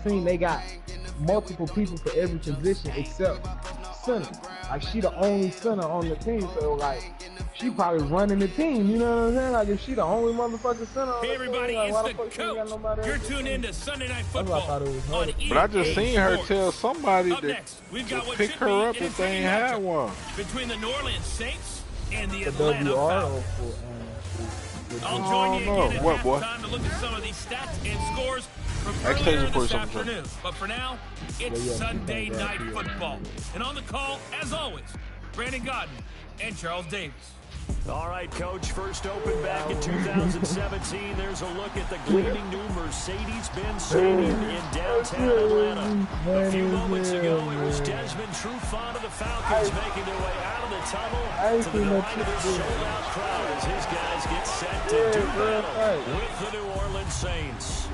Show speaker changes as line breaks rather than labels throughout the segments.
seen they got multiple people for every position except center. Like she the only center on the team, so like she probably running the team. You know what I'm saying? Like if she the only motherfucking center on
Hey
the team,
everybody,
like
it's
why the
the
fuck she ain't got
coach.
nobody
You're
else?
tuned in to Sunday Night
That's why I
Football
thought it was
on
her.
But I just
EA
seen her
Sports.
tell somebody
Up
to
next, we've got what
pick
should
her
be
up
an
if they
intriguing
ain't had
matchup
one.
between the New Orleans Saints and the
For
Atlanta
WR or
Falcons.
for
I'll
I
join
don't
you
know.
again at
What, boy?
halftime to look at some of these stats and scores from
Next
earlier
station,
this
something.
afternoon. But for now, it's
Yeah,
Sunday
keep on
Night
going.
Football. And on the call, as always, Brandon Godden and Charles Davis.
All right, Coach, first opened back in 2017. There's a look at the gleaming new Mercedes-Benz Stadium in downtown Atlanta. A few moments ago, it was Desmond Trufant of the Falcons making their way out of the tunnel to the delight of this sold-out crowd as his guys get set to do battle with the New Orleans Saints.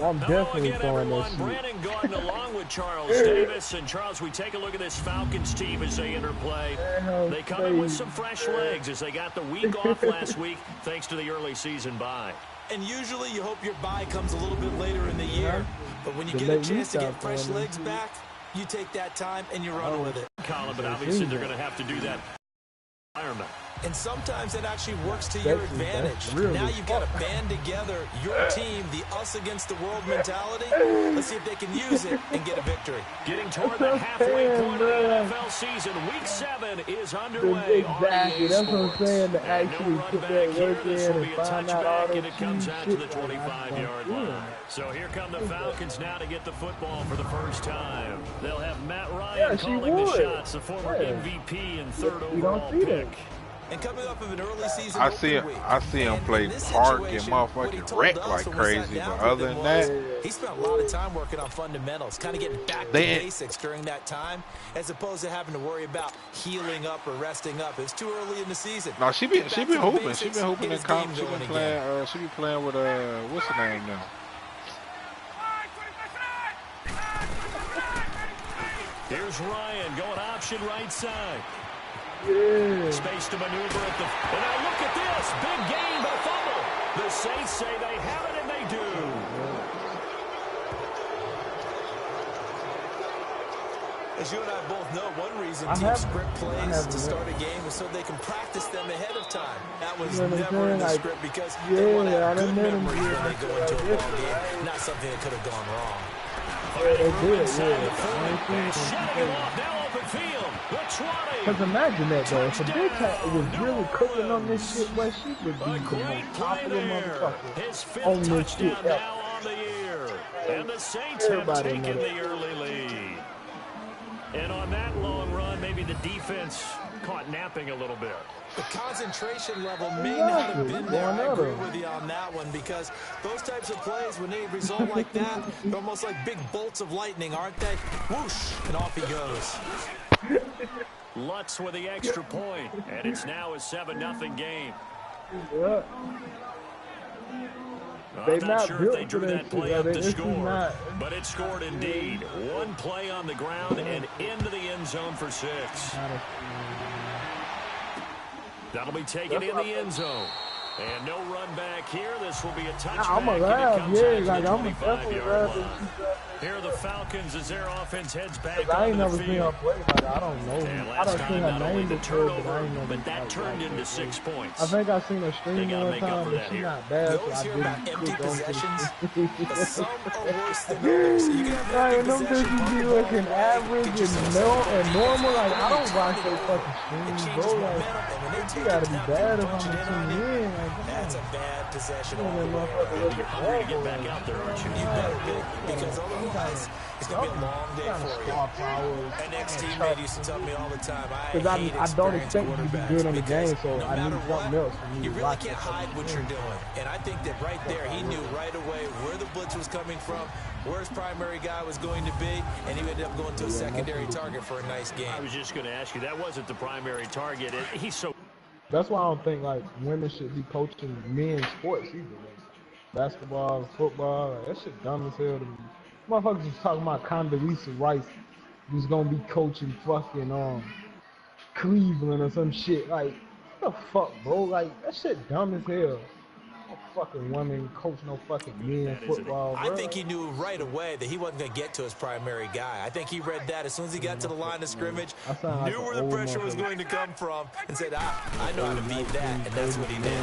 I'm definitely
again,
throwing that
everyone.
shit.
Brandon Gordon along with Charles Davis. And Charles, we take a look at this Falcons team as they interplay. They come in with some fresh legs as they got the week off last week thanks to the early season bye.
And usually you hope your bye comes a little bit later in the year. But when you get a chance to get fresh legs back, you take that time and you run with it.
Colin, but obviously they're going to have to do that environment.
And sometimes it actually works to your advantage. Now you've got to band together your team, the us against the world mentality. Let's see if they can use it and get a victory.
Getting toward the halfway point of the NFL season. Week 7 is underway.
Exactly. That's what I'm saying, to actually put that work in and find out all that
and it comes out to the
shit.
25-yard line. So here come the Falcons now to get the football for the first time. They'll have Matt Ryan calling the shots, the former MVP and third overall pick.
And coming up of an early season
I see him play park and motherfucking wreck like crazy, but other than that,
he spent a lot of time working on fundamentals, kind of getting back to basics during that time, as opposed to having to worry about healing up or resting up. It's too early in the season.
no, she been hooping. She been hooping in college. She been playing. She be playing with what's her name now?
Here's Ryan going option right side.
Yeah.
Space to maneuver at the... And now look at this. Big gain, but a fumble. The Saints say they have it, and they do.
As you and I both know, one reason team script plays to start a game is so they can practice them ahead of time. That was never in the script because they want to have good memories when they go into a ball game, not something that could have gone wrong.
Because imagine that, though. If a Big Cat was really cooking on this shit, well, she would be the most popular motherfucker on this shit ever.
And the Saints have taken the early lead. And on that long run, maybe the defense caught napping a little bit.
The concentration level may not have been there. I agree with you on that one because those types of plays, when they result like that, they're almost like big bolts of lightning, aren't they? Whoosh, and off he goes.
Lutz with the extra point, and it's now a 7-0 game.
Yeah.
I'm not sure if they drew that play up to score, but it scored indeed. One play on the ground and into the end zone for 6. That'll be taken in the end zone. And no run back here. This will be a touchback.
I'm alive, yeah. Like, I'm definitely alive.
Here are the Falcons as their offense heads back
I ain't
onto
never
the
seen
field.
her play. Like, I don't know. I don't see her name before, but I ain't never.
But that turned into 6 points.
I think I seen her stream one time, but she's not bad.
You always hear about empty possessions, but some are worse than others. You can have empty possession.
Be looking average and normal. Like, I don't watch those fucking streams, bro. Like, you gotta be bad if I'm tuning in. Like,
that's a bad possession.
You're hungry to get back out there, aren't you?
You better be, because otherwise it's going to be a long day for you. An ex-teammate used to tell me all the time, I
don't expect you to be good on the game, so
no
I need something else.
You really can't hide what you're doing. And I think that right there, he knew right away where the blitz was coming from, where his primary guy was going to be, and he ended up going to a secondary target for a nice game.
I was just going to ask you, that wasn't the primary target. He's so...
That's why I don't think, like, women should be coaching men's sports either. Like, basketball, football, like, that shit dumb as hell to me. Motherfuckers was talking about Condoleezza Rice who's gonna be coaching fucking Cleveland or some shit. Like, what the fuck, bro? Like, that shit dumb as hell. fucking women coach no fucking men football, bro.
I think he knew right away that he wasn't going to get to his primary guy. I think he read that as soon as he got to the line of scrimmage, knew where the pressure was going to come from, and said, I know how to beat that, and that's what he did.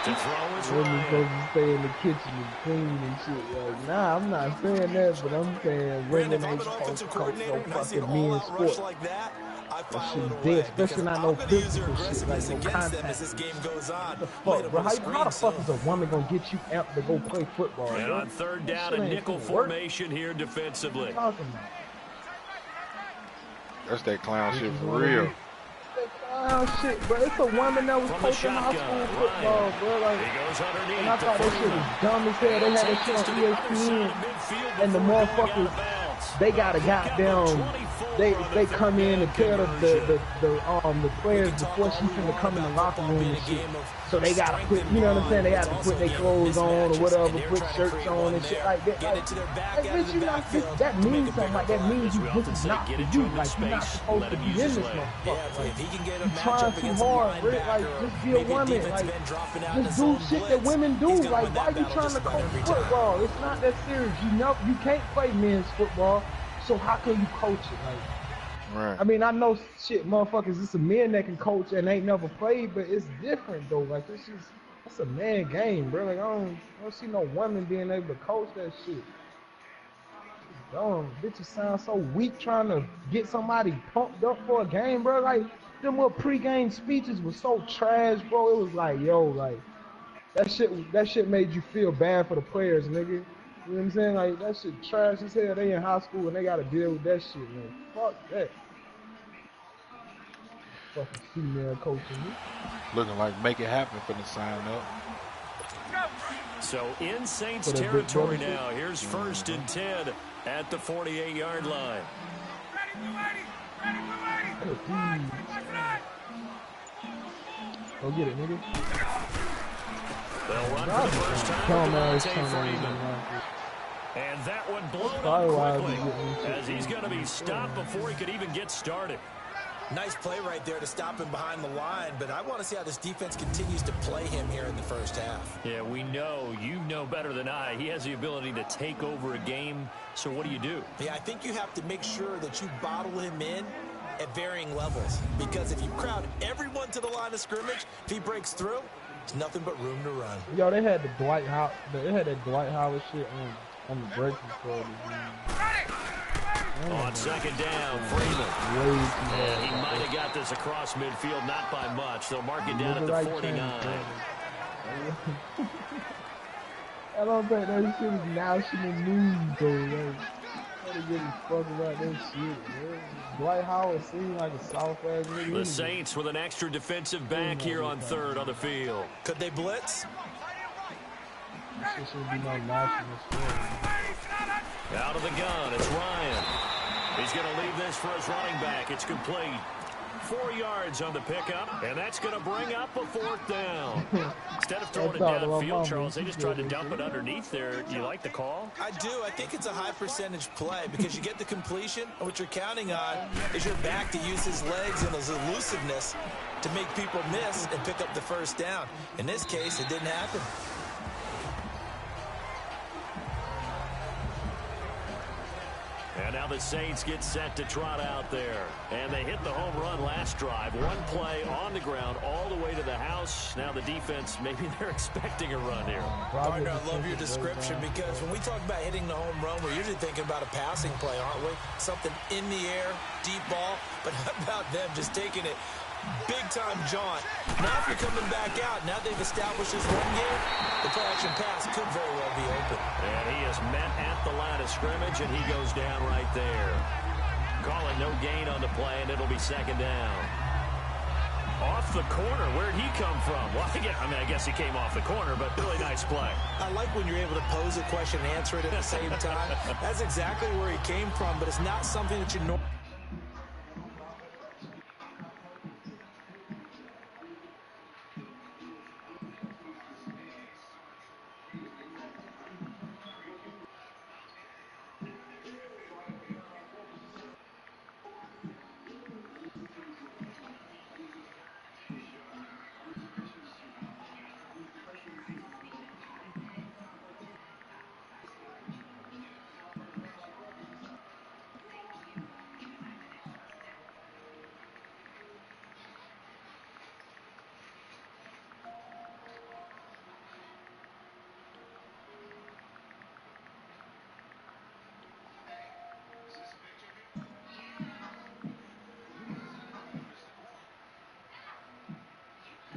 To throw is
women supposed to stay in the kitchen and clean and shit. Like, nah, I'm not saying that, but I'm saying women ain't supposed to coach no fucking men's sport.
Like that
shit is dead, especially not no physical shit, like no contact.
As this game goes on.
What the fuck, bro? How the fuck is a woman gonna get you amped to go play football?
And
bro?
on third down, a nickel formation here defensively.
What are you talking about?
That's that clown shit for real.
That clown shit, bro. It's a woman that was coaching high school football, bro. Like, and I thought that shit was dumb as hell. They had that shit on ESPN, and the motherfuckers, they got a goddamn. They come in and tell the players before she's gonna come in the locker room and shit. So they gotta put, you know what I'm saying? They gotta put their clothes on or whatever, put shirts on and shit like that. Like, bitch, you not, that means something. Like, that means this is not for you. Like, you're not supposed to be in this motherfucker. Like, you trying too hard, bro. Like, just be a woman. Like, just do shit that women do. Like, why you trying to coach football? It's not that serious. You know, you can't play men's football. So how can you coach it? Like,
right.
I mean, I know shit, motherfuckers. It's a men that can coach and ain't never played, but it's different though. Like, it's a man game, bro. Like, I don't see no woman being able to coach that shit. Dumb bitches sound so weak trying to get somebody pumped up for a game, bro. Like, them little pre-game speeches was so trash, bro. It was like, yo, like that shit made you feel bad for the players, nigga. You know what I'm saying? Like, that shit trash as hell. They in high school and they gotta deal with that shit, man. Fuck that. Fucking female coaching me.
Looking like make it happen for the sign up.
So in Saints territory now. Here's 1st and 10 at the 48-yard line.
Go get it, nigga.
They'll run for the first time. And that one blown up quickly as he's going to be stopped before he could even get started.
Nice play right there to stop him behind the line, but I want to see how this defense continues to play him here in the first half.
Yeah, we know, you know better than I, he has the ability to take over a game, so what do?
Yeah, I think you have to make sure that you bottle him in at varying levels, because if you crowd everyone to the line of scrimmage, if he breaks through, there's nothing but room to run.
Yo, they had that Dwight Howard shit on the breaking for the
On second down, Freeman. And he might have got this across midfield, not by much. They'll mark it down at the 49.
I don't think that shit is national news, though. Like, I don't give a fuck about that shit, man. Dwight Howard seemed like a soft-ass nigga.
The Saints with an extra defensive back here on third on the field.
Could they blitz?
This should be no national story.
Out of the gun, it's Ryan. He's going to leave this for his running back. It's complete. 4 yards on the pickup, and that's going to bring up a 4th down. Instead of throwing it downfield, Charles, they just tried to dump it underneath there. Do you like the call?
I do. I think it's a high percentage play because you get the completion, and what you're counting on is your back to use his legs and his elusiveness to make people miss and pick up the first down. In this case, it didn't happen.
And now the Saints get set to trot out there. And they hit the home run last drive. One play on the ground all the way to the house. Now the defense, maybe they're expecting a run here.
Partner, I love your description because when we talk about hitting the home run, we're usually thinking about a passing play, aren't we? Something in the air, deep ball. But how about them just taking it big-time jaunt? Now if you're coming back out, now they've established this run game, the play-action pass could very well be open.
And he is met at the line of scrimmage, and he goes down right there. Calling no gain on the play, and it'll be second down. Off the corner, where'd he come from? Well, I guess he came off the corner, but really nice play.
I like when you're able to pose a question and answer it at the same time. That's exactly where he came from, but it's not something that you know.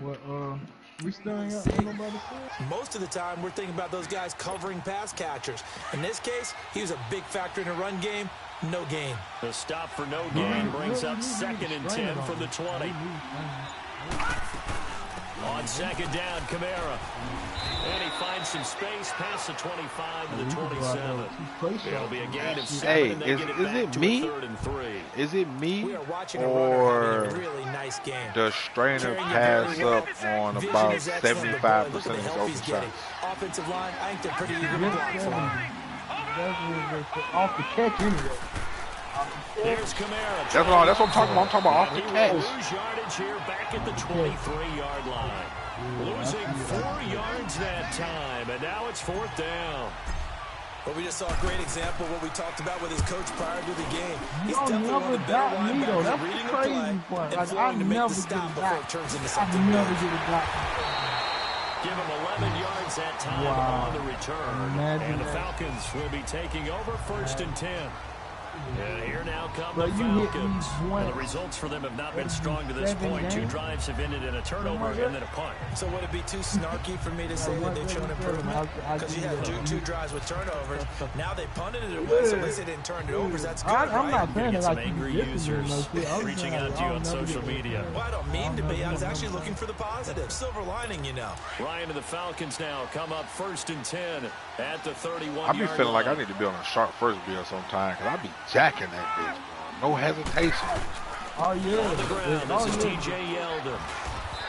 But we still ain't got nobody for it.
Most of the time, we're thinking about those guys covering pass catchers. In this case, he was a big factor in the run game. No gain.
The stop for no gain brings up 2nd and 10 from the 20. On 2nd down, Kamara. And he finds some space past the 25 to the 27. It'll be a gain of 7.
Hey,
and they
is
get it
it
back to
me?
a 3rd and 3.
Is it me
We are watching
or
a really nice game.
does Strainer pass up on about 75% of his open shots?
Offensive line, I think they're pretty eager to block for him.
Off the catch anyway.
There's Kamara.
That's what I'm talking about. I'm talking about off the
He will
catch.
lose yardage here back at the 23-yard line. Losing 4 yards that time, and now it's 4th down.
Well, we just saw a great example of what we talked about with his coach prior to the game. He's
Y'all
definitely one of the
never
better
got me, though.
linebackers
That's
reading
the
the play
crazy part.
and
Like, I
flowing to make
never
the
get
stop
it
before
back.
it turns into
I
something
never
big.
get it back.
Give him 11 yards that time on the return. And the Falcons will be taking over 1st and 10. And here now come the Falcons. And the results for them have not been strong to this point. 2 drives have ended in a turnover and then a punt.
So would it be too snarky for me to say that they've shown improvement? Because you had 2 drives with turnovers. Now they punted it away, so at least they didn't turn it over. That's good,
I'm not saying
Get
it
some
like
angry users reaching out to you on social media.
Well, I don't mean to be. I was actually looking for the positive. Silver lining, you know.
Ryan and the Falcons now come up 1st and 10 at the 31-yard
I be feeling like I
line.
need to be on a sharp first bill sometime because I be jacking that bitch, bro. No hesitation.
Oh, yeah.
On the ground, this is TJ Yeldon.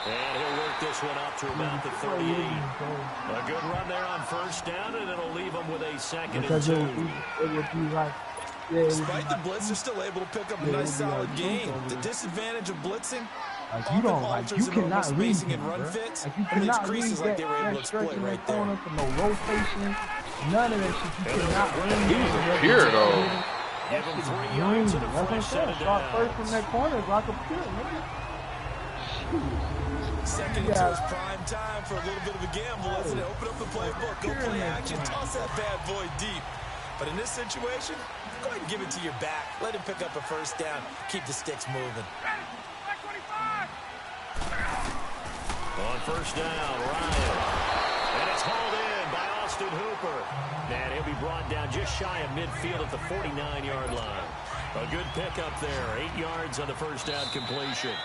And he'll work this one up to about the 38. A good run there on 1st down, and it'll leave him with a 2nd and 2.
It would be like,
Despite the blitz, they're still able to pick up a nice solid gain. The disadvantage of blitzing,
you don't like, you cannot read
spacing and run
bro.
fits.
Like, you
I mean, it's
cannot read
creases like they were able to
that
exploit
stretch in
right
the
there.
corner for no rotation, none of that shit. You cannot read.
He was pure, though.
Give him 3 yards and a
That's what I'm
fresh set
saying.
of
Shot first
downs.
from that corner is like a pure, nigga.
Second and 2 is prime time for a little bit of a gamble, isn't it? Open up the playbook, go play action, toss that bad boy deep. But in this situation, go ahead and give it to your back. Let him pick up a 1st down. Keep the sticks moving.
On 1st down, Ryan. And it's hauled in by Austin Hooper. And he'll be brought down just shy of midfield at the 49-yard line. A good pickup there. 8 yards on the 1st down completion.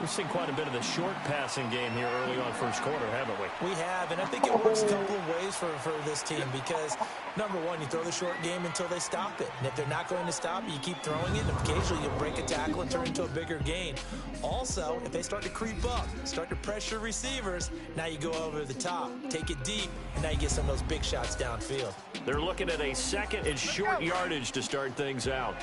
We've seen quite a bit of the short passing game here early on 1st quarter, haven't we?
We have, and I think it works a couple of ways for this team because, number one, you throw the short game until they stop it. And if they're not going to stop it, you keep throwing it, and occasionally you'll break a tackle and turn into a bigger gain. Also, if they start to creep up, start to pressure receivers, now you go over the top, take it deep, and now you get some of those big shots downfield.
They're looking at a 2nd and short yardage to start things out.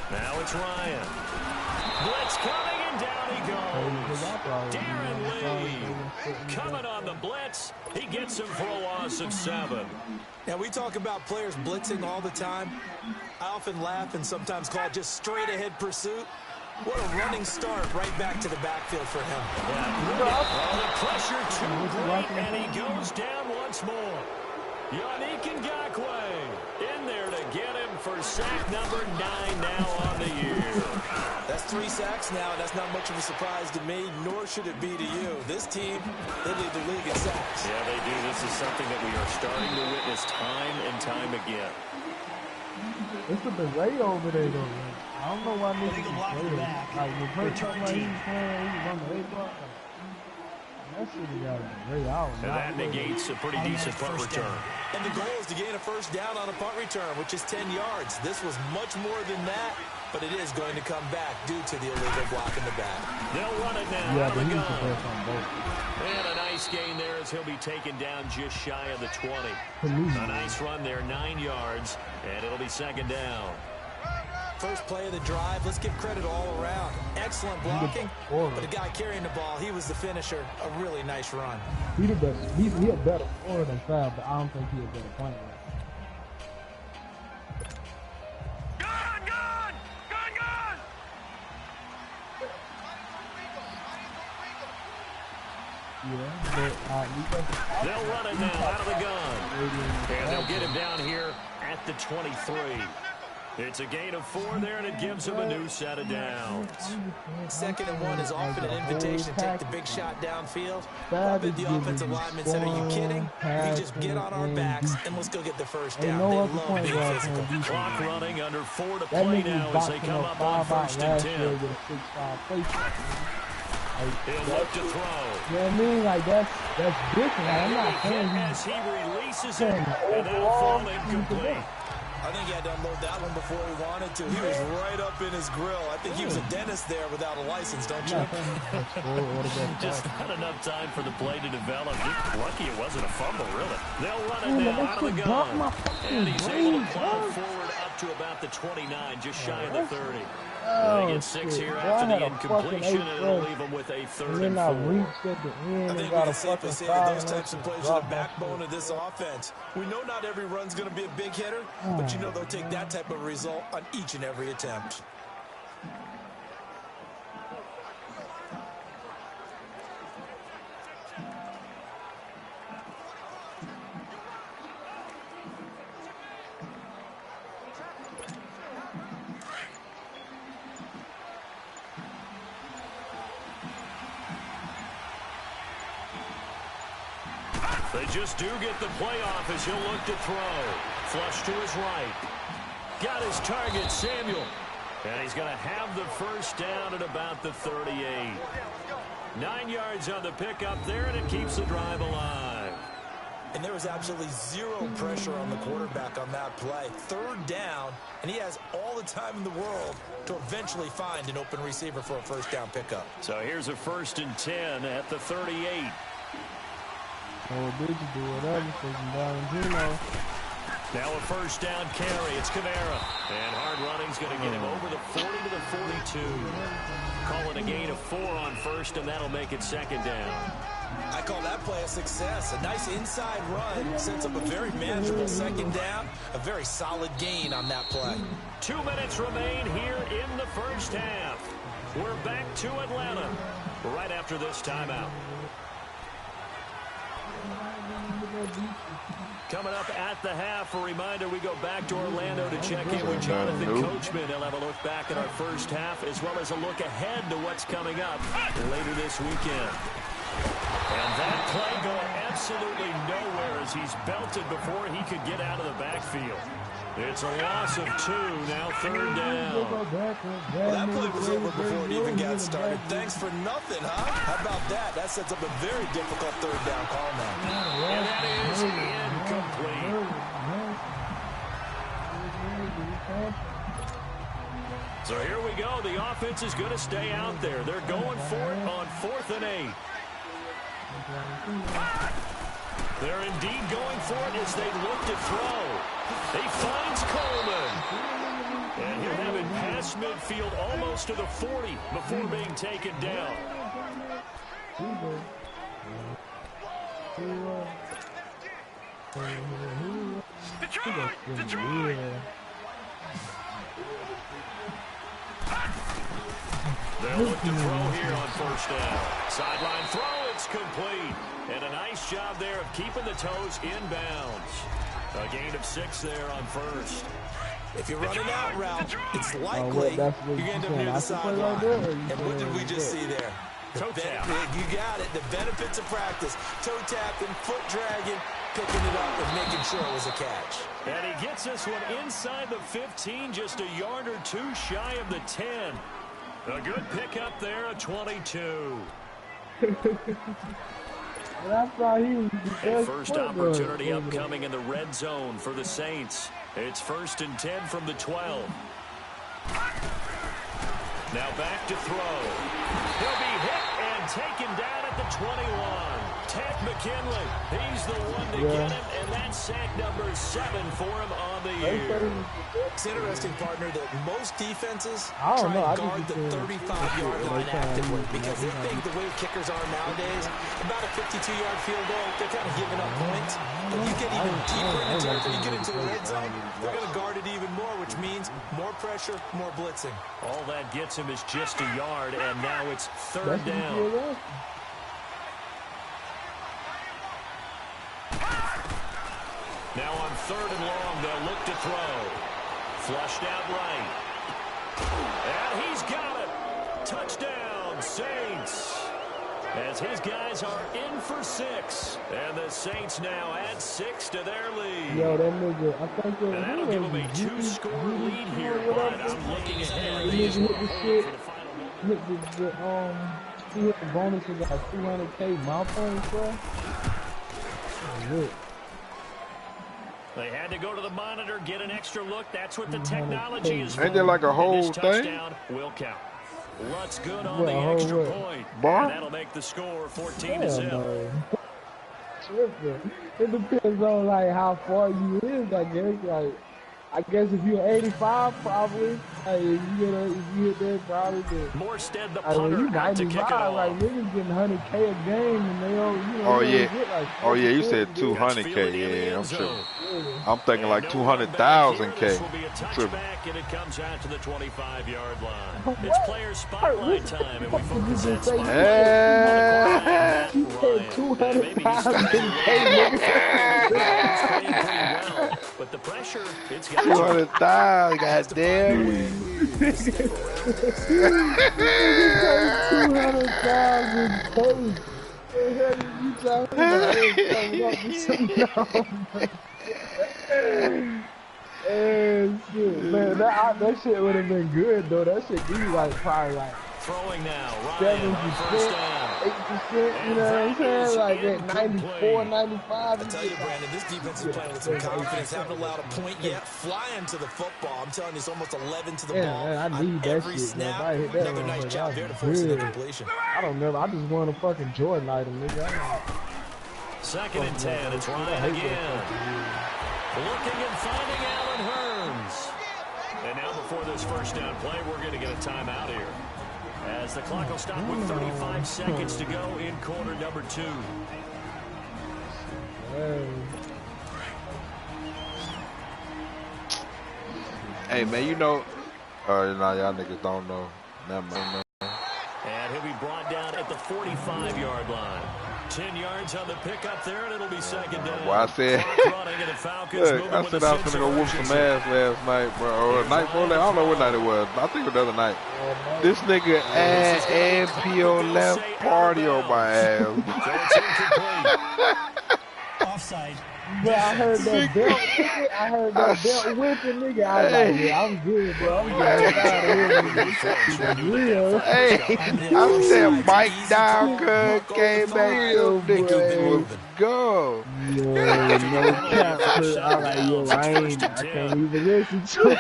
Now it's Ryan. Blitz coming, and down he goes. Darren Lee coming on the blitz. He gets him for a loss of 7.
Now, we talk about players blitzing all the time. I often laugh and sometimes call it just straight-ahead pursuit. What a running start right back to the backfield for him.
The pressure too great, and he goes down once more. Yannick Ngakoue in there to get him for sack number 9 now on the year.
That's 3 sacks now, and that's not much of a surprise to me, nor should it be to you. This team, they lead the league in sacks.
Yeah, they do. This is something that we are starting to witness time and time again.
It's a delay over there, though, man. I don't know why niggas is waiting. Like, when Clay talking about he was playing, he was on the 8 block. That shit got a delay out.
And that negates a pretty decent punt return.
And the goal is to gain a 1st down on a punt return, which is 10 yards. This was much more than that, but it is going to come back due to the illegal block in the back.
They'll run it now.
Yeah,
out
but
of
he
the
was the
gun.
best on both.
And a nice gain there as he'll be taken down just shy of the 20. A nice run there, 9 yards, and it'll be 2nd down.
First play of the drive, let's give credit all around. Excellent blocking, but the guy carrying the ball, he was the finisher. A really nice run.
He the best. He a better scorer than Fab, but I don't think he a better player.
They'll run it now out of the gun. And they'll get him down here at the 23. It's a gain of 4 there, and it gives them a new set of downs.
2nd and 1 is often an invitation to take the big shot downfield. I bet the offensive lineman said, "Are you kidding? We just get on our backs and let's go get the first down." They love being physical.
Clock running, under 4 to play now as they come up on 1st and 10. He'll look to throw.
You know what I mean? Like, that's different. I'm not saying
as he releases it, and that'll fall incomplete.
I think he had to unload that one before he wanted to. He was right up in his grill. I think he was a dentist there without a license, don't you?
Just not enough time for the play to develop. Lucky it wasn't a fumble, really. They'll run it now out of the gun. And he's able to plow forward up to about the 29, just shy of the 30. They get 6 here after the incompletion, and it'll leave them with a 3rd and 4.
I think we can safely say that those types of plays are the backbone of this offense. We know not every run's going to be a big hitter, but you know they'll take that type of result on each and every attempt.
They just do get the play off as he'll look to throw. Flush to his right. Got his target, Samuel. And he's going to have the first down at about the 38. 9 yards on the pickup there, and it keeps the drive alive.
And there was absolutely zero pressure on the quarterback on that play. 3rd down, and he has all the time in the world to eventually find an open receiver for a first down pickup.
So here's a 1st and 10 at the 38.
Oh, did you do whatever for some Valentino?
Now a first down carry. It's Kamara. And hard running's going to get him over the 40 to the 42. Call it a gain of 4 on 1st, and that'll make it 2nd down.
I call that play a success. A nice inside run sets up a very manageable 2nd down. A very solid gain on that play.
2 minutes remain here in the first half. We're back to Atlanta right after this timeout. Coming up at the half, a reminder, we go back to Orlando to check in with Jonathan Coachman. He'll have a look back at our first half as well as a look ahead to what's coming up later this weekend. And that play going absolutely nowhere as he's belted before he could get out of the backfield. It's a loss of 2, now 3rd down.
Well, that play was over before it even got started. Thanks for nothing, huh? How about that? That sets up a very difficult 3rd down call now.
And that is incomplete. So here we go. The offense is going to stay out there. They're going for it on 4th and 8. They're indeed going for it as they look to throw. He finds Coleman. And he'll have it past midfield almost to the 40 before being taken down. They'll look to throw here on 1st down. Sideline throw, it's complete. And a nice job there of keeping the toes inbounds. A gain of 6 there on 1st.
If you're running out route, it's likely you're going to end up near the sideline. And what did we just see there?
Toe tap.
You got it. The benefits of practice. Toe tapping, foot dragging, picking it up, and making sure it was a catch.
And he gets this one inside the 15, just a yard or 2 shy of the 10. A good pickup there, a 22. A first opportunity upcoming in the red zone for the Saints. It's 1st and 10 from the 12. Now back to throw. He'll be hit and taken down at the 21. Ted McKinley, he's the one to get him, and that's sack number 7 for him on the year.
It's interesting, partner, that most defenses try and guard the 35-yard line actively because they think the way kickers are nowadays, about a 52-yard field goal, they're kind of giving up points. But you get even deeper in the territory, you get into the red zone, they're going to guard it even more, which means more pressure, more blitzing.
All that gets him is just a yard, and now it's 3rd down. Now on 3rd and long, they'll look to throw. Flushed out right. And he's got it. Touchdown, Saints. As his guys are in for 6. And the Saints now add 6 to their lead.
Yo, that nigga, I think
and that'll give them a 2-score lead here, but I'm looking ahead.
He hit the shit. He hit the bonus with like 200K mouth points, bro.
They had to go to the monitor, get an extra look. That's what the technology is for.
Ain't there like a whole thing?
Will count. Lutz good on the extra point. And that'll make the score 14-0.
It depends on like how far you is, I guess. Like, I guess if you're 85, probably. Like, if you hit that, probably.
Morstead, the
punter,
you 95,
like niggas getting 100K a game, and they don't, you know.
Oh yeah,
get like
oh yeah. You said 200K. Yeah, I'm sure. I'm thinking like 200,000K. Tripping.
And it comes out to the 25-yard line. It's player spotlight time, and we focus that spotlight.
Yeah. You said 200,000K.
But the pressure, it's got
200,000. Goddamn.
200,000K. The hell you talking about? Shit, man, that shit would have been good though. That shit be like probably like
throwing now,
7%, 8%. You know what I'm saying? Like at 94, 95.
I tell you, Brandon, this defense is playing with some confidence. Haven't allowed a point yet. Flying to the football. I'm telling you, it's almost 11 to the ball.
Man, I need that
every
shit.
snap.
Man. If I hit that
Another
one,
nice
man,
job there to force an incompletion.
I don't know. I just want a fucking Jordan item, nigga.
2nd and 10. It's Ryan again. Looking and finding Allen Hurns. And now before this first down play, we're going to get a timeout here. As the clock will stop with 35 seconds to go in quarter number 2.
Hey man, you know, nah, y'all niggas don't know. Never mind.
And he'll be brought down at the 45-yard line. 10 yards on the pickup there, and it'll be 2nd down.
Well, I said, look, I said I was gonna go whoop some ass last night, bro, or the night before that. I don't know what night it was. I think it was the other night. This nigga and PO left party on my ass.
Offside. But I heard that belt, nigga. I heard that belt whipping, nigga. I was like, yeah, I'm good, bro. I'm good.
Hey, I said Mike down, cuz came back, yo, niggas was go.
Yo, no cap, cuz I was like, yo, I can't even listen to it.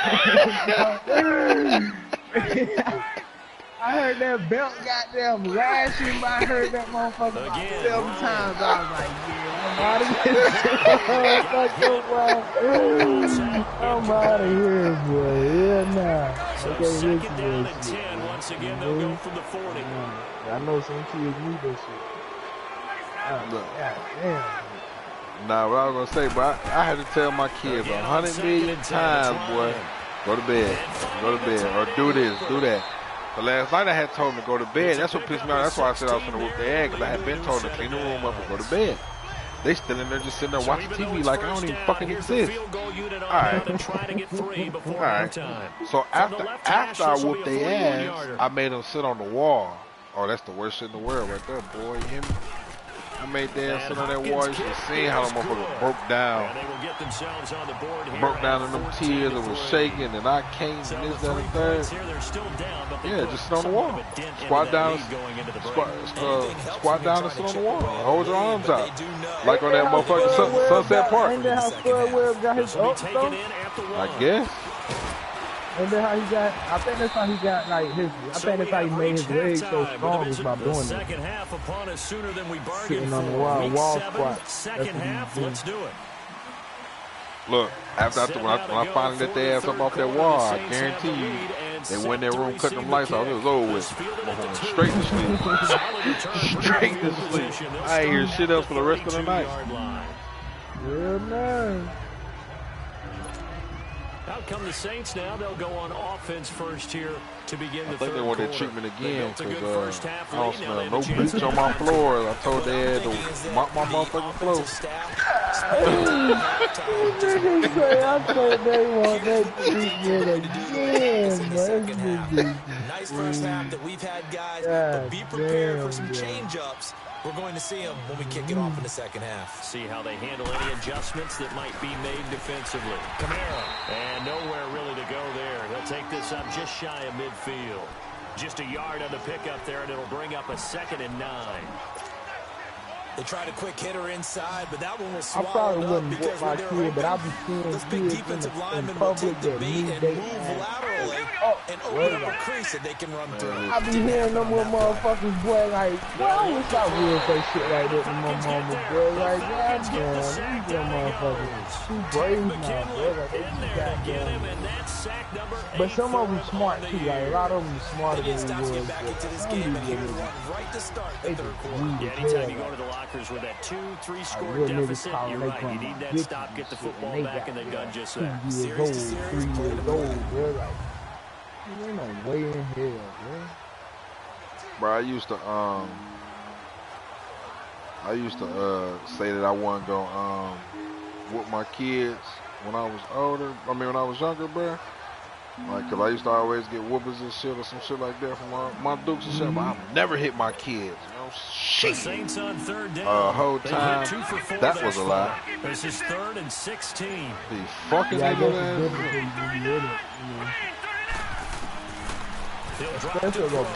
I heard that belt goddamn lashing, but I heard that motherfucker about 7 times. I was like, yeah, I'm out of here, boy. Yeah, nah.
So 2nd down and 10. Once again, they'll go from the 40.
I know some kids need that shit. God damn.
Nah, what I was gonna say, but I had to tell my kids 100 million times, boy, go to bed, or do this, do that. But last night I had told them to go to bed. That's what pissed me off. That's why I said I was going to whoop their ass, because I had been told them to clean the room up and go to bed. They still in there just sitting there watching TV like I don't even fucking exist. Alright. Alright. So after I whooped their ass, I made them sit on the wall. Oh, that's the worst shit in the world right there, boy. You hear me? I made them sit on that wall. You should have seen how the motherfucker broke down. Broke down in them tears. It was shaking, and I came and this, that, and third. Yeah, just sit on the wall. Squat down, squat down and sit on the wall. Hold your arms out. Like on that motherfucking Sunset Park.
Ain't that how Spud Webb got his up, though?
I guess.
And then how he got, I think that's how he got like his, I think that's how he made his legs so strong is by doing it.
Second half upon us sooner than we bargained
Sitting on the
for.
wall squat.
Second half, let's do it.
Look, when I finally let their ass up off that wall, I guarantee you, they went in their room cutting them lights off. It was over with. Straight to sleep. Straight to sleep. I ain't hear shit else for the rest of the night.
Yeah, man.
Out come the Saints now. They'll go on offense first here to begin the third quarter.
I think they want that treatment again because I don't smell no bleach on my floor. I told Dad to mop my motherfucking floor.
Niggas say I think they want that to be again,
Nice first half that we've had, guys, but be prepared for some change-ups. We're going to see them when we kick it off in the second half.
See how they handle any adjustments that might be made defensively. Kamara, and nowhere really to go there. He'll take this up just shy of midfield. Just a yard on the pickup there, and it'll bring up a 2nd and 9.
They tried a quick hitter inside, but that one was
I probably
swallowed up
wouldn't
because
whip my
when they're
kid, but I'll
open,
be seeing
those big
kids
defensive
in
linemen will
public
take the
that
bait
need
and
they
move laterally and open up a crease that they can run through.
I be hearing them little motherfuckers, boy, like, boy, I wish I would say shit like that to my mama, boy. Like, goddamn, these little motherfuckers too brave now, boy. Like, they just goddamn. But some of them smart too, like, a lot of them smarter than we was.
Anytime you go to the lockers with that 2-3 score deficit, you're right. You need that stop, get the football back, and they've done just that.
2 years old, 3 years old, bro. Like, you ain't no way in hell, bro.
Bro, I used to say that I wasn't gonna whoop my kids when I was older. I mean, when I was younger, bro. Like, cause I used to always get whoopers and shit or some shit like that from my dukes and shit. But I never hit my kids. You know, shit.
Saints on 3rd down.
Whole time, that was a lie.
This is 3rd and 16.
The fucking nigga.
Especially though, boy, if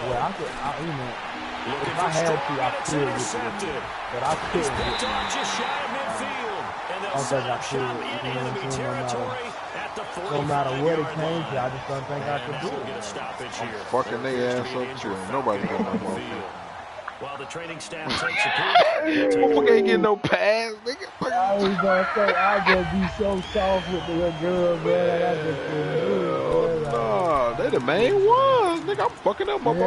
I had to, I could get it. But I couldn't get it.
Just shy of midfield. And they'll set up shop in enemy territory at the 45.
No matter what it came to, I just don't think I could do it.
I'm fucking their ass up too. Ain't nobody got no motherfucker.
While the training staff takes a peek.
Motherfucker ain't getting no pass, nigga.
I was gonna say, I just be so soft with the little girl, bro. Like, I just couldn't do it.
Nah, they the main ones, nigga. I'm fucking up my son.
I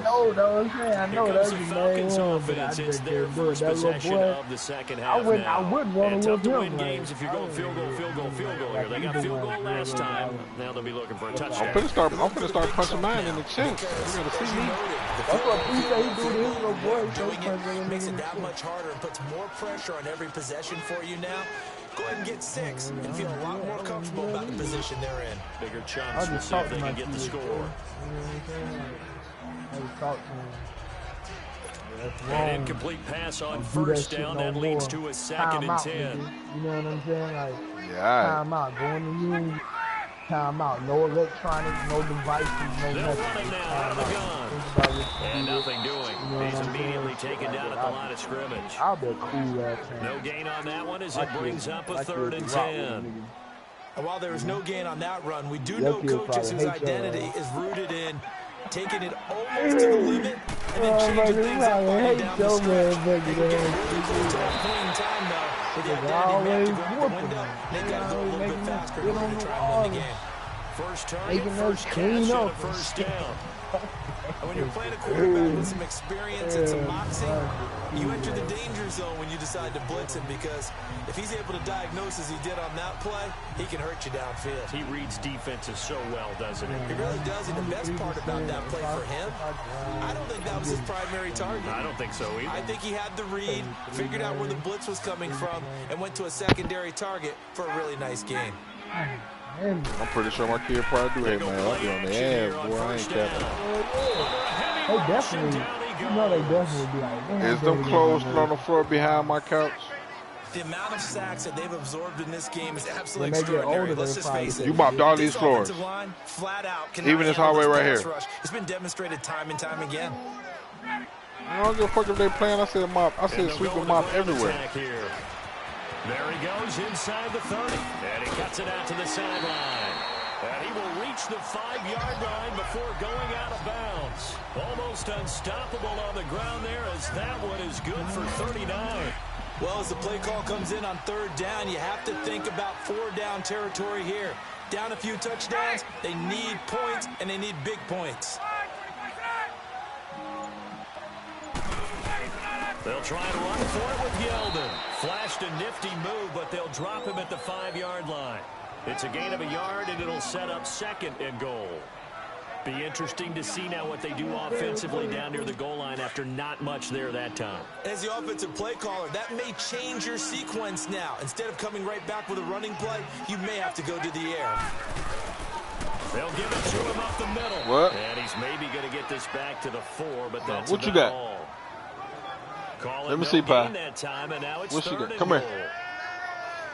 know, though. I know that's the main one, but I
It's
just
their
couldn't do it.
first
That little
possession
boy,
of the second half.
I wouldn't want to
tough
whoop
to
him.
win games if you're going field goal here. They got field goal last time. Now they'll be looking for a touchdown.
I'm finna start punching mine in the chest. You gotta see me.
That's what he say he do to his little boy.
Doing it makes it that much harder and puts more pressure on every possession for you now. Go ahead and get 6 and feel a lot more comfortable about the position they're in.
Bigger chance to see if they can get the score.
I just talk to him.
An incomplete pass on first down. That leads to a 2nd and 10.
You know what I'm saying? Like,
yeah.
Time out. Go in the room. Time out. No electronics, no devices, no
They're
nothing.
running now out of the gun. And nothing doing. He's immediately taken down at the line of scrimmage.
I'll be cool that time.
No gain on that one as it brings up a 3rd and 10.
And while there is no gain on that run, we do know coaches whose identity is rooted in taking it almost to the limit and then changing things up on you down the stretch. They can get really close to that point in time, though. With the identity may have to go out the window. They got to go a little bit faster in order to try and win the game.
First target, first catch, and a first down.
And when you're playing a quarterback with some experience and some moxie, you enter the danger zone when you decide to blitz him, because if he's able to diagnose as he did on that play, he can hurt you downfield.
He reads defenses so well, doesn't he?
He really does, and the best part about that play for him, I don't think that was his primary target.
I don't think so either.
I think he had the read, figured out where the blitz was coming from, and went to a secondary target for a really nice gain.
I'm pretty sure my kid probably do that, man. I'll be on their ass, boy. I ain't capping.
They definitely, you know, they definitely be like, man.
Is them clothes on the floor behind my couch?
The amount of sacks that they've absorbed in this game is absolutely
When they get
extraordinary.
older,
Let's
they
just face it.
You mopped all these floors.
Offensive line, flat out,
Even this hallway right here.
rush. It's been demonstrated time and time again.
I don't give a fuck if they playing. I said mop. I said sweep and mop everywhere.
There he goes inside the 30. And he cuts it out to the sideline. And he will reach the 5-yard line before going out of bounds. Almost unstoppable on the ground there, as that one is good for 39.
Well, as the play call comes in on 3rd down, you have to think about 4-down territory here. Down a few touchdowns, they need points, and they need big points.
They'll try and run for it with Yeldon. Flashed a nifty move, but they'll drop him at the 5-yard line. It's a gain of a yard, and it'll set up 2nd and goal. Be interesting to see now what they do offensively down near the goal line after not much there that time.
As the offensive play caller, that may change your sequence now. Instead of coming right back with a running play, you may have to go to the air.
They'll give it to him up the middle.
What?
And he's maybe going to get this back to the 4, but that's
what you got?
all.
Let me see, Pi.
What
you got? Come here.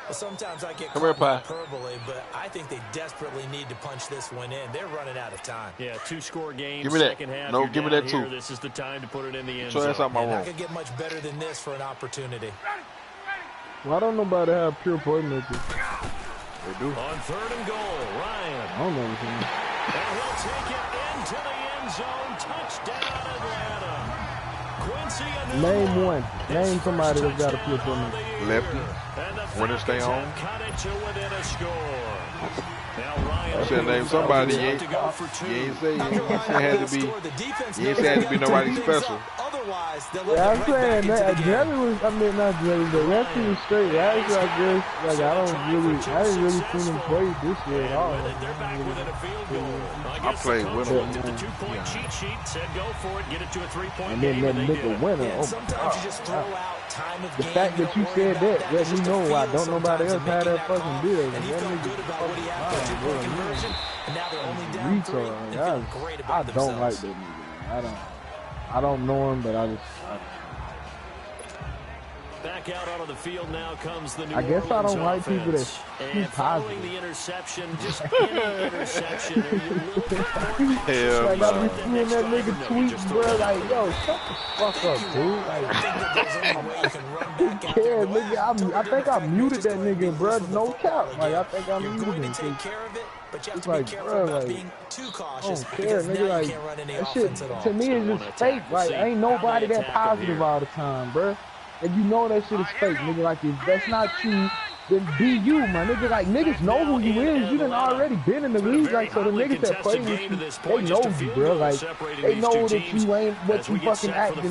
Well, sometimes I get
Come here, Pi.
hyperbole, but I think they desperately need to punch this one in. They're running out of time.
Yeah, 2-score game.
Give me that.
Second half,
No, give me that too.
This is the time to put it in the end
zone. That's out my room.
Not gonna get much better than this for an opportunity.
Why don't nobody have pure playmakers?
They do.
On 3rd and goal, Ryan.
I don't know anything.
And he'll take it into the end zone. Touchdown, Atlanta. Quincy
Name one. Name somebody that's got a pure playmaker.
Lefty. Winner stay home.
Cut it to within a score. Now Ryan.
I should name somebody. You ain't say it had to be. You ain't say it had to be nobody special.
Yeah, I'm saying that Jerry was. I mean, not Jerry, but Lefty was straight. Last year, I guess, like I didn't really see him play this year at all.
I played with him.
The 2-point cheat sheet said go for it, get it to a 3-point
And then that nigga winner. Oh,
sometimes you just throw out time of
the
game.
fact that you said that let me know why don't nobody else have that fucking deal.
And he felt good about what he had for a 2-point conversion. And now they're only down 3 and feeling great about themselves.
I don't like that nigga. I don't know him, but I just.
Back out onto the field now comes the New
I guess I don't like
offense.
people that's too
And following
positive.
the interception, just any interception, are you a little bit more
Hell
Like I be
no.
seeing that nigga tweet, bro. Like, yo, shut the fuck up, dude. Like, who cares, nigga? I think I muted that nigga, bro. No cap. Like, I think I muted him.
But you have
It's
to be
like,
careful
bro,
about
like,
being too
I
cautious
don't care,
because now
nigga.
you
Like,
can't run any
that shit
offense at all.
to me is just fake. Like, ain't nobody that positive all the time, bro. And you know that shit is fake, nigga. Like, if that's not you, then be you, my nigga. Like, niggas know who you is. You done already been in the league. Like, so the niggas that play with you, they know you, bro. Like, they know that you ain't what you fucking acting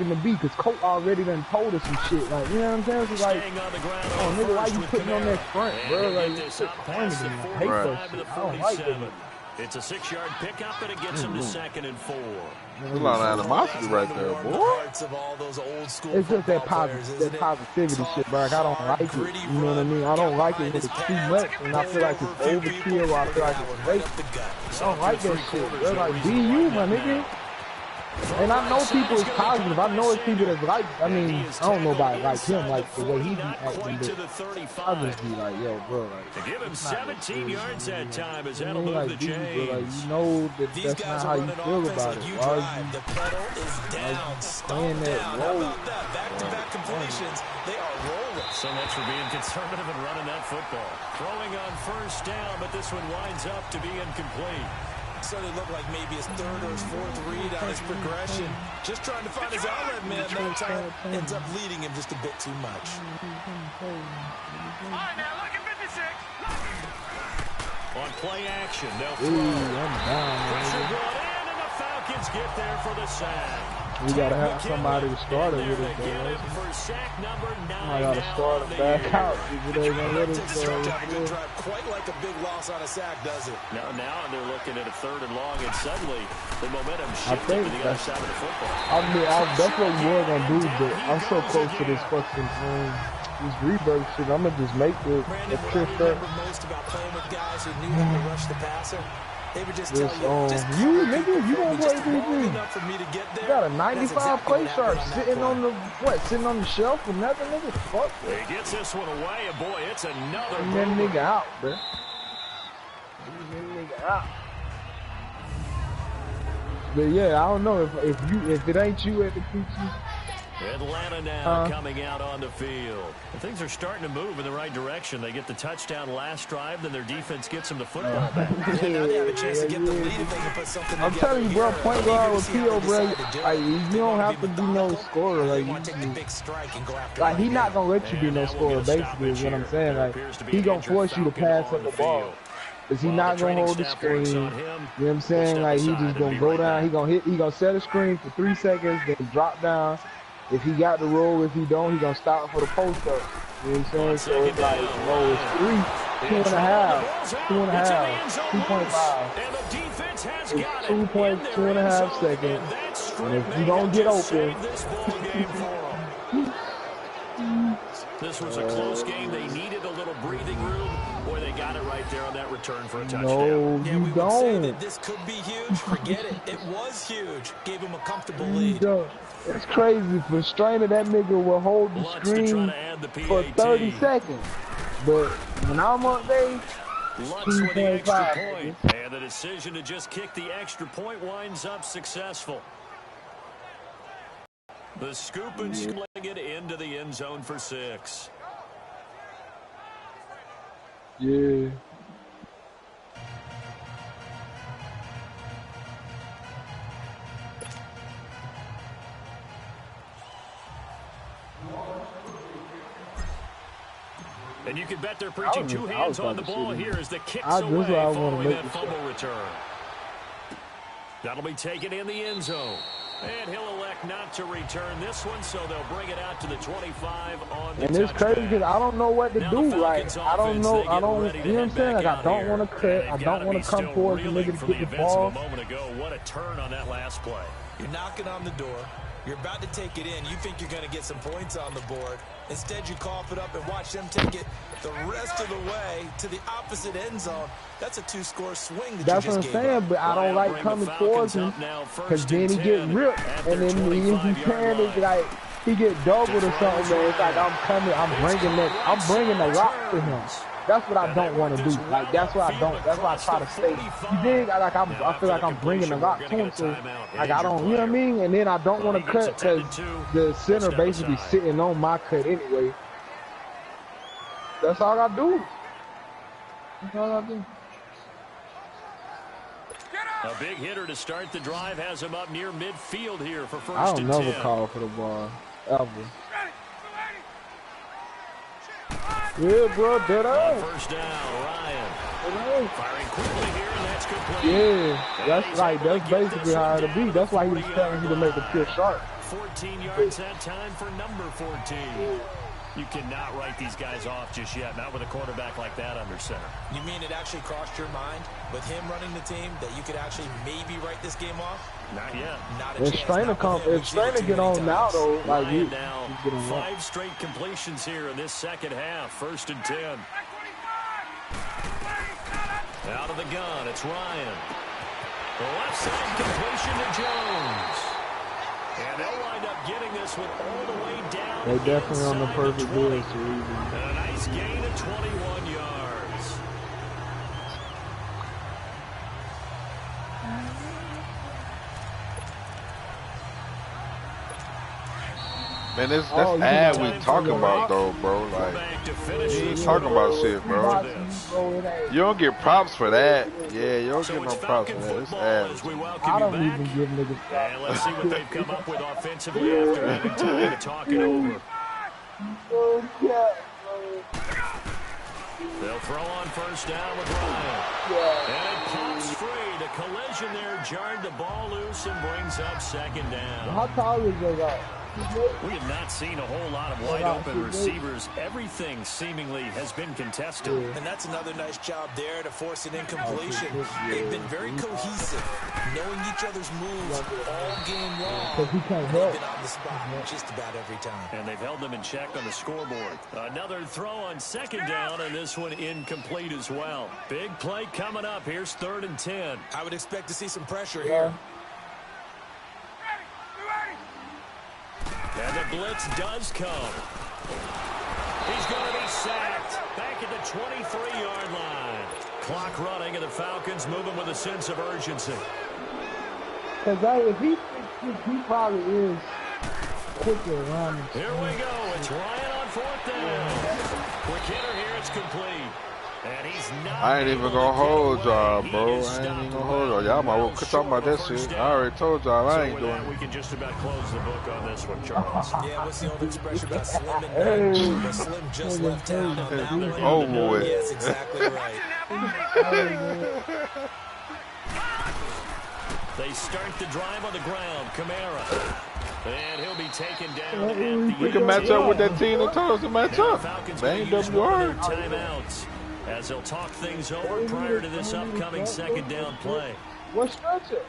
to be. Because Colt already done told us some shit. Like, you know what I'm saying? So, like, oh, nigga, why you putting on that front, bro? Like, this shit corny to me. I hate that shit. I don't like that.
It's a 6-yard pickup, and it gets him to 2nd and 4.
There's a lot of animosity right there, boy.
It's just that positivity shit, bro. Like, I don't like it. You know what I mean? I don't like it when it's too much, and I feel like it's overkill, or I feel like it's fake. I don't like that shit, bro. Like, be you, my nigga. And I know people is positive. I know it's people that's like, I mean, I don't know about like him, like the way he be acting, but I just be like, yo, bro, like.
To give him 17 yards that time as that'll move
like,
the
dude,
chains.
bro, like, you know that that's not how you feel about it. Why are you
the pedal is down,
playing that role?
Back-to-back completions, they are rolling.
So much for being conservative and running that football. Throwing on 1st down, but this one winds up to be incomplete.
So they look like maybe his 3rd or his 4th read on his progression. Just trying to find his outlet man that time. Ends up leading him just a bit too much.
All right, now look at 56.
On play action, they'll throw.
I'm down,
Pressure
man.
brought in, and the Falcons get there for the sack.
We gotta have somebody to start it with us, though. I gotta start it back out. People ain't gonna let us go.
Quite like a big loss on a sack, does it?
Now they're looking at a 3rd and long, and suddenly the momentum
I
shifted
think
to the other side of the football.
I mean, that's what we were gonna do, but I'm so close to this fucking this rebirth shit. I'm gonna just make the trip up.
Most about playing with guys who knew how to rush the passer. They would just tell
you nigga, you don't play DB. You got a 95 play shark sitting on the shelf with nothing, nigga. Fuck it.
He gets this one away, and boy, it's another.
Bring that nigga out, bro. Bring that nigga out. But yeah, I don't know if it ain't you at the PG.
Atlanta now coming out on the field. And things are starting to move in the right direction. They get the touchdown last drive, then their defense gets them the football back.
Now they have a chance to get the lead if they can put something
I'm
together.
telling you, bro, point guard with P.O., bro, like, you don't have to be no scorer. Like he not going to let you be no scorer, basically, is what I'm saying. Like, he going to force you to pass up the ball. Because he not going to hold the screen. You know what I'm saying? Like, he just going to go down. He going to set a screen for 3 seconds, then drop down. If he got the roll, if he don't, he gonna stop for the post up. You know what I'm saying? So it's like, it's 3, 2.5, 2.5, 2.5.
defense has
It's
got
2.2.5 seconds. And if you don't get open.
This was a close game. They needed a little breathing room. Boy, they got it right there on that return for a touchdown.
No,
yeah, we would say that this could be huge. Forget it. It was huge. Gave him a comfortable lead.
It's crazy. For Strainer, that nigga will hold the screen for 30 seconds. But when I'm up there,
Lutz with the extra point. And the decision to just kick the extra point winds up successful. The scoop and sling it into the end zone for 6.
Yeah.
And you can bet they're preaching two hands on the ball here as the kicks away following that fumble return. That'll be taken in the end zone. And he'll elect not to return this one, so they'll bring it out to the 25 on the touchdown.
And it's crazy because I don't know what to do. Like, I don't know, you know what I'm saying? Like, I don't want to cut. I don't want to come towards the nigga to get the ball.
What a turn on that last play.
You're knocking on the door. You're about to take it in. You think you're going to get some points on the board. Instead, you cough it up and watch them take it the rest of the way to the opposite end zone. That's a 2-score swing that
That's
you just
what I'm saying, but I don't like coming towards him because then he get ripped. And then he's saying it's like he get doubled or something, man. It's like I'm bringing the rock to him. That's what I don't want to do. Like, that's what I don't. That's why I try to stay. You dig? I feel like I'm bringing the rock to him. So, like, I don't, you know what I mean? And then I don't want to cut because the center basically sitting on my cut anyway. That's all I do. That's all I do.
A big hitter to start the drive has him up near midfield here for first
I
and
don't
10.
never call for the ball, ever. Yeah, bro, dead on.
First down, Ryan. Firing quickly here, and that's complete.
Yeah, that's basically how it'll be. That's why he was telling you to make the pure sharp.
14 yards that time for number 14. You cannot write these guys off just yet, not with a quarterback like that under center.
You mean it actually crossed your mind with him running the team that you could actually maybe write this game off?
Not yet.
Not a chance.
If Strainer get on now, though, like
Ryan now, 5 straight completions here in this second half. First and 10. Out of the gun, it's Ryan. The left side completion to Jones. And they'll wind up getting this one all the way down.
They definitely on the perfect deal.
And a nice gain of 21 yards.
Man, that's ad we talking about though, bro. Like, you ain't talking about shit, bro. You don't get props for that. Yeah, you don't get no props for that. It's ad.
I don't even give niggas props.
And let's see what they've come up with offensively after having time to talk it over. They'll throw on first down with Ryan. And it pops free. The collision there jarred the ball loose and brings up second down.
How tall is that guy?
We have not seen a whole lot of wide-open receivers. Everything seemingly has been contested.
And that's another nice job there to force an incompletion. They've been very cohesive, knowing each other's moves all game long.
Because he can't help.
They've been on the spot just about every time.
And they've held them in check on the scoreboard. Another throw on second down, and this one incomplete as well. Big play coming up. Here's 3rd and 10.
I would expect to see some pressure here.
And the blitz does come. He's going to be sacked back at the 23-yard line. Clock running, and the Falcons moving with a sense of urgency.
Because if he probably is quicker around.
Here we go. It's Ryan on 4th down. Quick hitter here. It's complete. And he's not.
I ain't even gonna hold y'all, bro. I ain't even gonna hold y'all. Y'all might well talk about that shit. I already told y'all I ain't doing it.
We can just about close the book on this one, Charles.
Yeah, what's the old expression about Slim and Doug? But Slim just left town on that one.
Over with.
Yes, exactly right.
They start the drive on the ground. Kamara. And he'll be taken down at the
We can match up with that team that told us to match up. Bang WR.
Timeouts as they'll talk things over prior to this upcoming second down play.
What stretcher?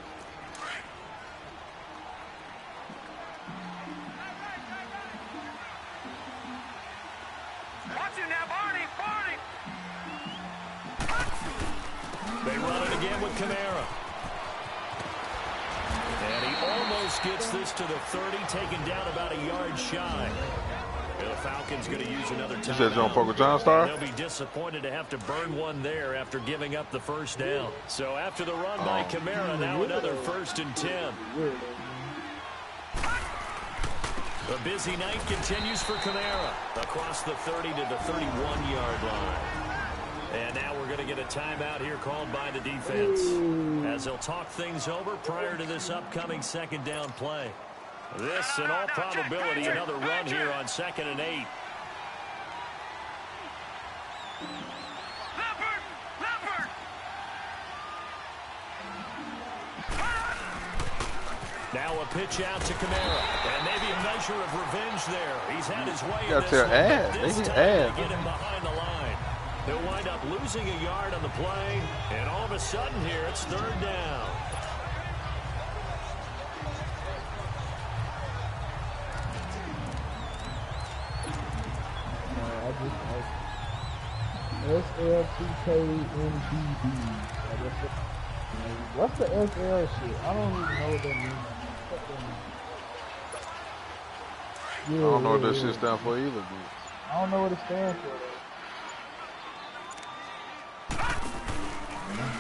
They run it again with Kamara. And he almost gets this to the 30, taken down about a yard shy. The Falcons going to use another time.
You said John Poker John Star?
They'll be disappointed to have to burn one there after giving up the first down. So after the run by Kamara, now another 1st and 10. The busy night continues for Kamara across the 30 to the 31-yard line. And now we're going to get a timeout here called by the defense as they'll talk things over prior to this upcoming 2nd down play. This, in all probability, another run here on 2nd and 8. Now a pitch out to Kamara, and maybe a measure of revenge there. He's had his way in this one, this time to get him behind the line. They'll wind up losing a yard on the play, and all of a sudden here it's 3rd down.
SLCKMBB. What's the SL shit? I don't even know what that means.
I don't know what that shit stands for either, dude.
I don't know what it stands for.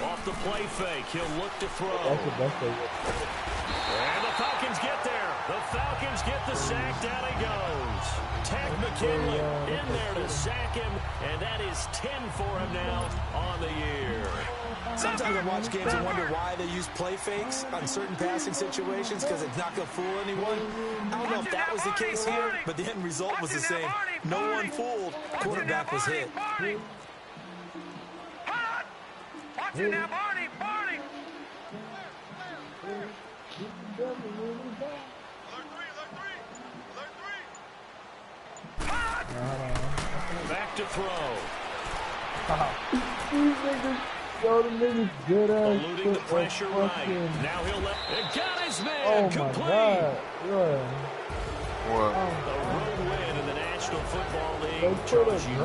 Off the play fake, he'll look to throw.
That's the best thing.
And the Falcons get there. The Falcons get the sack. Down he goes. Tech McKinley in there to sack him, and that is 10 for him now on the year.
Sometimes I watch games and wonder why they use play fakes on certain passing situations because it's not going to fool anyone. I don't know if that was the case here, but the end result was the same. No one fooled. Quarterback was hit.
Watch it now, Barney! Barney!
Back to throw.
These niggas, yo, the niggas good ass.
Eluding the pressure right. Now he'll let it got his man.
Oh
complete.
my God. Yeah.
What?
The road win in the National Football
They
League.
put
Charles,
a
you